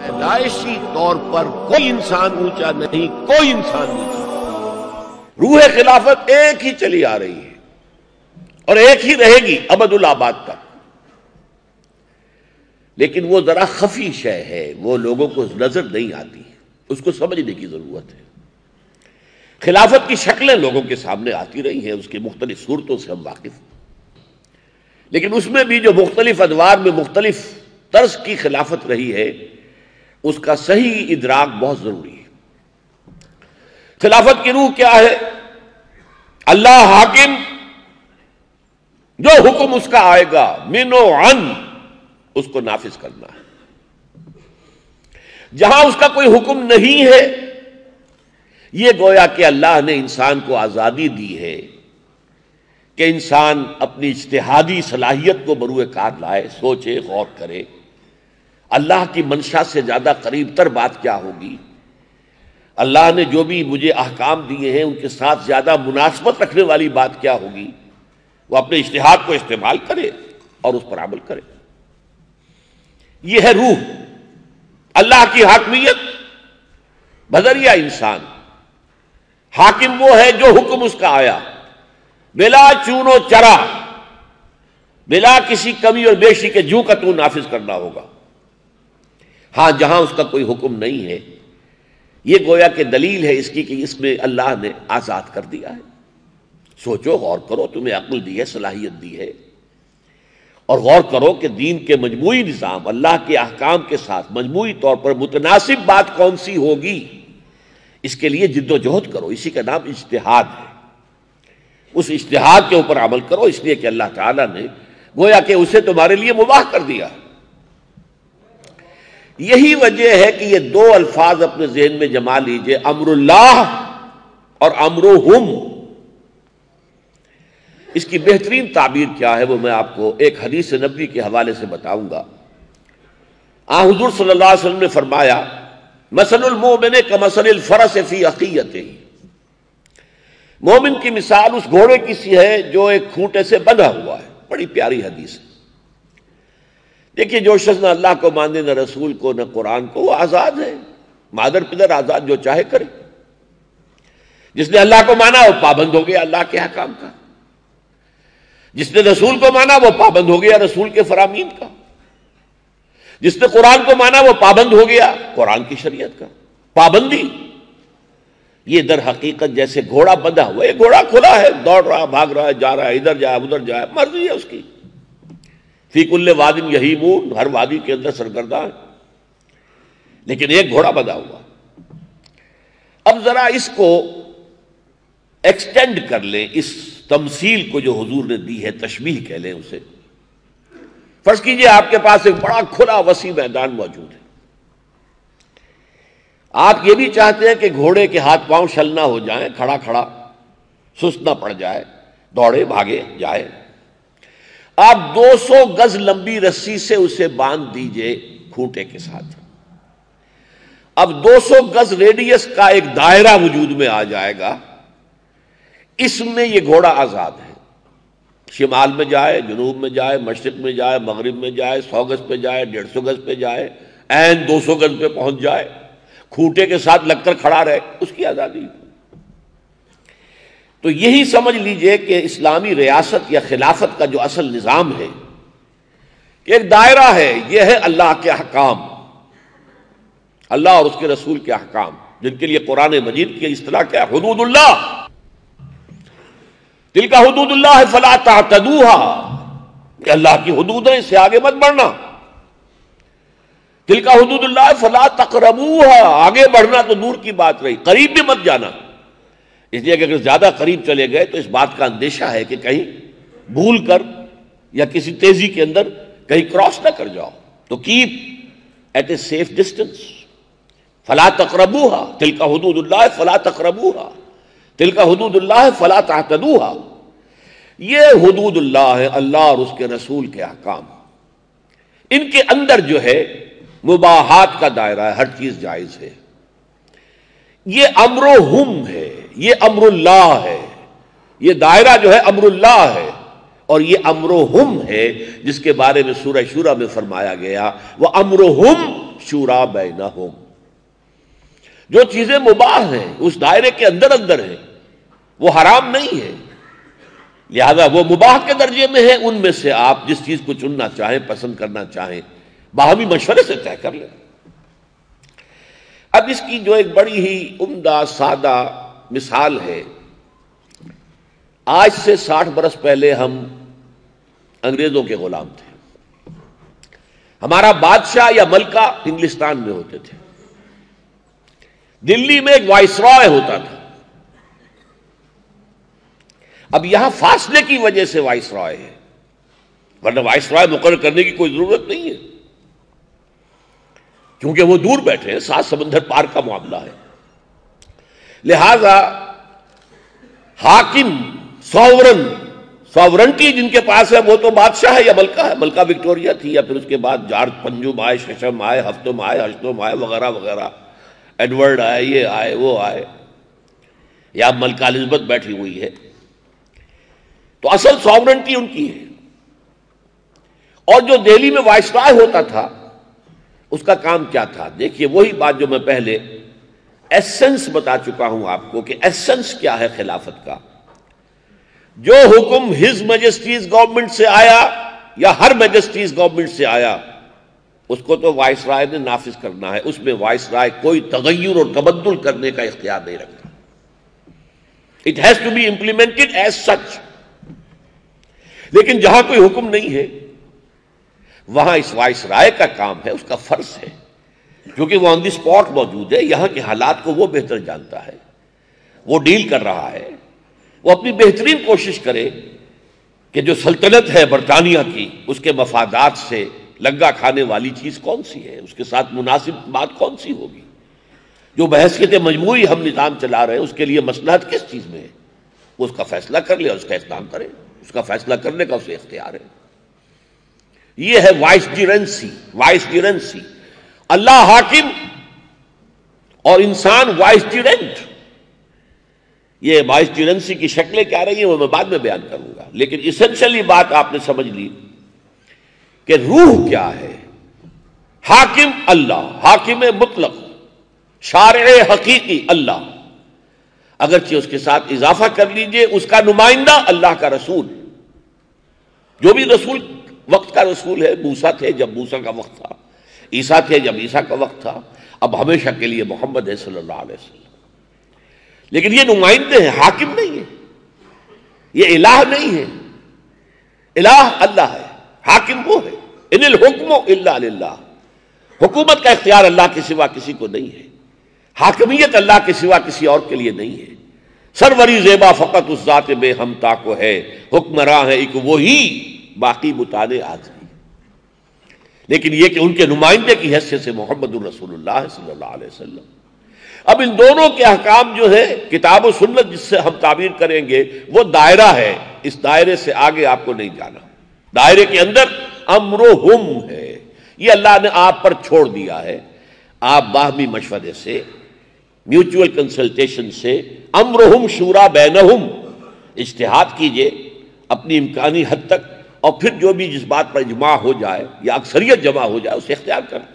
پیدائشی طور پر کوئی انسان اونچا نہیں، کوئی انسان نیچا۔ روح خلافت ایک ہی چلی آ رہی ہے اور ایک ہی رہے گی ابد الآباد تک، لیکن وہ ذرا خفی شے ہے، وہ لوگوں کو نظر نہیں آتی، اس کو سمجھنے کی ضرورت ہے۔ خلافت کی شکلیں لوگوں کے سامنے آتی رہی ہیں، اس کی مختلف صورتوں سے ہم واقف ہیں، لیکن اس میں بھی جو مختلف ادوار میں مختلف طرز کی خلافت رہی ہے، اس کا صحیح ادراک بہت ضروری ہے۔ خلافت کی روح کیا ہے؟ اللہ حاکم، جو حکم اس کا آئے گا من و عن اس کو نافذ کرنا ہے۔ جہاں اس کا کوئی حکم نہیں ہے، یہ گویا کہ اللہ نے انسان کو آزادی دی ہے کہ انسان اپنی اجتہادی صلاحیت کو بروئے کار لائے، سوچے، غور کرے اللہ کی منشا سے زیادہ قریب تر بات کیا ہوگی، اللہ نے جو بھی مجھے احکام دیے ہیں ان کے ساتھ زیادہ مناسبت رکھنے والی بات کیا ہوگی، وہ اپنے اجتہاد کو استعمال کرے اور اس پر عمل کرے۔ یہ ہے روح، اللہ کی حاکمیت بذریعہ انسان۔ حاکم وہ ہے جو حکم اس کا آیا بلا چون و چرا، بلا کسی کمی اور بیشی کے جوں کا تو نافذ کرنا ہوگا۔ ہاں جہاں اس کا کوئی حکم نہیں ہے، یہ گویا کہ دلیل ہے اس کی کہ اس میں اللہ نے آزاد کر دیا ہے۔ سوچو، غور کرو، تمہیں عقل دی ہے، صلاحیت دی ہے، اور غور کرو کہ دین کے مجموعی نظام، اللہ کے احکام کے ساتھ مجموعی طور پر متناسب بات کون سی ہوگی، اس کے لیے جد و جہد کرو۔ اسی کا نام اجتہاد ہے۔ اس اجتہاد کے اوپر عمل کرو، اس لیے کہ اللہ تعالیٰ نے گویا کہ اسے تمہارے لیے مباح کر دیا۔ یہی وجہ ہے کہ یہ دو الفاظ اپنے ذہن میں جما لیجئے، امر اللہ اور امرہم۔ اس کی بہترین تعبیر کیا ہے وہ میں آپ کو ایک حدیث نبوی کے حوالے سے بتاؤں گا۔ حضور صلی اللہ علیہ وسلم نے فرمایا، مثل المؤمن کمثل الفرس فی عقیتہ، مومن کی مثال اس گھوڑے کی سی ہے جو ایک کھوٹے سے بندھا ہوا ہے۔ بڑی پیاری حدیث ہے۔ دیکھیے، جو شخص نہ اللہ کو مانے، نہ رسول کو، نہ قرآن کو، وہ آزاد ہے، مادر پدر آزاد، جو چاہے کرے۔ جس نے اللہ کو مانا وہ پابند ہو گیا اللہ کے احکام کا، جس نے رسول کو مانا وہ پابند ہو گیا رسول کے فرامین کا، جس نے قرآن کو مانا وہ پابند ہو گیا قرآن کی شریعت کا۔ پابندی یہ در حقیقت جیسے گھوڑا بندھا ہوا ہے، گھوڑا کھلا ہے، دوڑ رہا، بھاگ رہا ہے، جا رہا ہے، ادھر جائے ادھر جائے، مرضی ہے اس کی، فی کل واد یہیمون، ہر وادی کے اندر سرگرداں ہے، لیکن ایک گھوڑا بندھا ہوا۔ اب ذرا اس کو ایکسٹینڈ کر لیں، اس تمثیل کو جو حضور نے دی ہے، تشبیہ کہہ لیں اسے۔ فرض کیجئے آپ کے پاس ایک بڑا کھلا وسیع میدان موجود ہے، آپ یہ بھی چاہتے ہیں کہ گھوڑے کے ہاتھ پاؤں شل نہ ہو جائیں، کھڑا کھڑا سست نہ پڑ جائے، دوڑے بھاگے جائے۔ آپ 200 گز لمبی رسی سے اسے باندھ دیجئے کھوٹے کے ساتھ، اب 200 گز ریڈیس کا ایک دائرہ وجود میں آ جائے گا، اس میں یہ گھوڑا آزاد ہے، شمال میں جائے، جنوب میں جائے، مشرق میں جائے، مغرب میں جائے، 100 گز پہ جائے، 150 گز پہ جائے، عین 200 گز پہ پہنچ جائے، کھوٹے کے ساتھ لگ کر کھڑا رہے، اس کی آزادی۔ تو یہی سمجھ لیجئے کہ اسلامی ریاست یا خلافت کا جو اصل نظام ہے کہ ایک دائرہ ہے، یہ ہے اللہ کے احکام، اللہ اور اس کے رسول کے احکام، جن کے لیے قرآن مجید کی اصطلاح کیا ہے؟ حدود اللہ۔ تلک حدود اللہ فلا تعتدوها، کہ اللہ کی حدود ہیں، اس سے آگے مت بڑھنا۔ تلک حدود اللہ فلا تقربوها، آگے بڑھنا تو دور کی بات رہی، قریب بھی مت جانا، اس لیے کہ اگر زیادہ قریب چلے گئے تو اس بات کا اندیشہ ہے کہ کہیں بھول کر یا کسی تیزی کے اندر کہیں کراس نہ کر جاؤ، تو keep at a safe distance. فلا تقربوها، تلک حدود اللہ فلا تقربوها، تلک حدود اللہ فلا تعتدوها۔ یہ حدود اللہ ہے، اللہ اور اس کے رسول کے احکام، ان کے اندر جو ہے مباحات کا دائرہ ہے، ہر چیز جائز ہے۔ یہ امرہم ہے، یہ امر اللہ ہے، یہ دائرہ جو ہے امر اللہ ہے، اور یہ امرہم ہے جس کے بارے میں سورہ شورى میں فرمایا گیا، وَأَمْرُهُمْ شورا بینہم، جو چیزیں مباح ہیں اس دائرے کے اندر اندر ہیں، وہ حرام نہیں ہے، لہذا وہ مباح کے درجے میں ہے، ان میں سے آپ جس چیز کو چننا چاہیں، پسند کرنا چاہیں، باہمی مشورے سے طے کر لیں۔ اب اس کی جو ایک بڑی ہی عمدہ سادہ مثال ہے، آج سے 60 برس پہلے ہم انگریزوں کے غلام تھے، ہمارا بادشاہ یا ملکہ انگلستان میں ہوتے تھے، دلی میں ایک وائسرائے ہوتا تھا۔ اب یہاں فاصلے کی وجہ سے وائسرائے ہے، ورنہ وائسرائے مقرر کرنے کی کوئی ضرورت نہیں ہے، کیونکہ وہ دور بیٹھے ہیں، 7 سمندر پار کا معاملہ ہے۔ لہذا حاکم، ساورنٹی جن کے پاس ہے وہ تو بادشاہ ہے یا ملکہ ہے، ملکہ وکٹوریہ تھی، یا پھر اس کے بعد جارج پنجم آئے، ششم آئے، ہفتم آئے، ہشتم آئے، وغیرہ وغیرہ، ایڈورڈ آئے، یہ آئے وہ آئے، یا ملکہ الزبتھ بیٹھی ہوئی ہے، تو اصل ساورنٹی ان کی ہے۔ اور جو دہلی میں وائسرائے ہوتا تھا اس کا کام کیا تھا؟ دیکھیے وہی بات جو میں پہلے ایسنس بتا چکا ہوں آپ کو، کہ ایسنس کیا ہے خلافت کا۔ جو حکم ہز میجسٹیز گورنمنٹ سے آیا یا ہر میجسٹیز گورنمنٹ سے آیا، اس کو تو وائسرائے نے نافذ کرنا ہے، اس میں وائسرائے کوئی تغیر اور تبدل کرنے کا اختیار نہیں رکھتا۔ It has to be implemented as such۔ لیکن جہاں کوئی حکم نہیں ہے وہاں اس وائسرائے کا کام ہے، اس کا فرض ہے، کیونکہ وہ آن دی اسپاٹ موجود ہے، یہاں کے حالات کو وہ بہتر جانتا ہے، وہ ڈیل کر رہا ہے، وہ اپنی بہترین کوشش کرے کہ جو سلطنت ہے برطانیہ کی، اس کے مفادات سے لگا کھانے والی چیز کون سی ہے، اس کے ساتھ مناسب بات کون سی ہوگی، جو بحثیت مجموعی ہم نظام چلا رہے ہیں اس کے لیے مصلحت کس چیز میں ہے، وہ اس کا فیصلہ کر لے اور اس کا اقدام کرے، اس کا فیصلہ کرنے کا اسے اختیار ہے۔ یہ ہے وائسجرنسی، اللہ حاکم اور انسان وائسجرنٹ۔ یہ وائسجرنسی کی شکلیں کیا رہی ہیں وہ میں بعد میں بیان کروں گا، لیکن اسینشلی بات آپ نے سمجھ لی کہ روح کیا ہے۔ حاکم اللہ، حاکم مطلق، شارع حقیقی اللہ، اگرچہ اس کے ساتھ اضافہ کر لیجئے اس کا نمائندہ اللہ کا رسول، جو بھی رسول وقت کا رسول ہے، موسیٰ تھے جب موسیٰ کا وقت تھا، عیسیٰ تھے جب عیسیٰ کا وقت تھا، اب ہمیشہ کے لیے محمد ہے صلی اللہ علیہ وسلم۔ لیکن یہ نمائندے ہیں، حاکم نہیں ہے، یہ الہ نہیں ہے، الہ اللہ ہے، حاکم وہ ہے۔ ان الحکم الا للہ، حکومت کا اختیار اللہ کے سوا کسی کو نہیں ہے، حاکمیت اللہ کے سوا کسی اور کے لیے نہیں ہے۔ سروری زیبا فقط اس ذات بے ہمتا کو ہے، حکمراں ہے ایک وہی، باقی بتانے آزمی۔ لیکن یہ کہ ان کے نمائندے کی حیثیت سے محمد الرسول اللہ صلی اللہ علیہ وسلم۔ اب ان دونوں کے احکام جو ہے کتاب و سنت جس سے ہم تعبیر کریں گے وہ دائرہ ہے، اس دائرے سے آگے آپ کو نہیں جانا، دائرے کے اندر امرہم ہے، یہ اللہ نے آپ پر چھوڑ دیا ہے۔ آپ باہمی مشورے سے، میوچول کنسلٹیشن سے، امرہم شورا بینہم، اجتہاد کیجئے اپنی امکانی حد تک، اور پھر جو بھی جس بات پر اجماع ہو جائے یا اکثریت جمع ہو جائے اسے اختیار کریں۔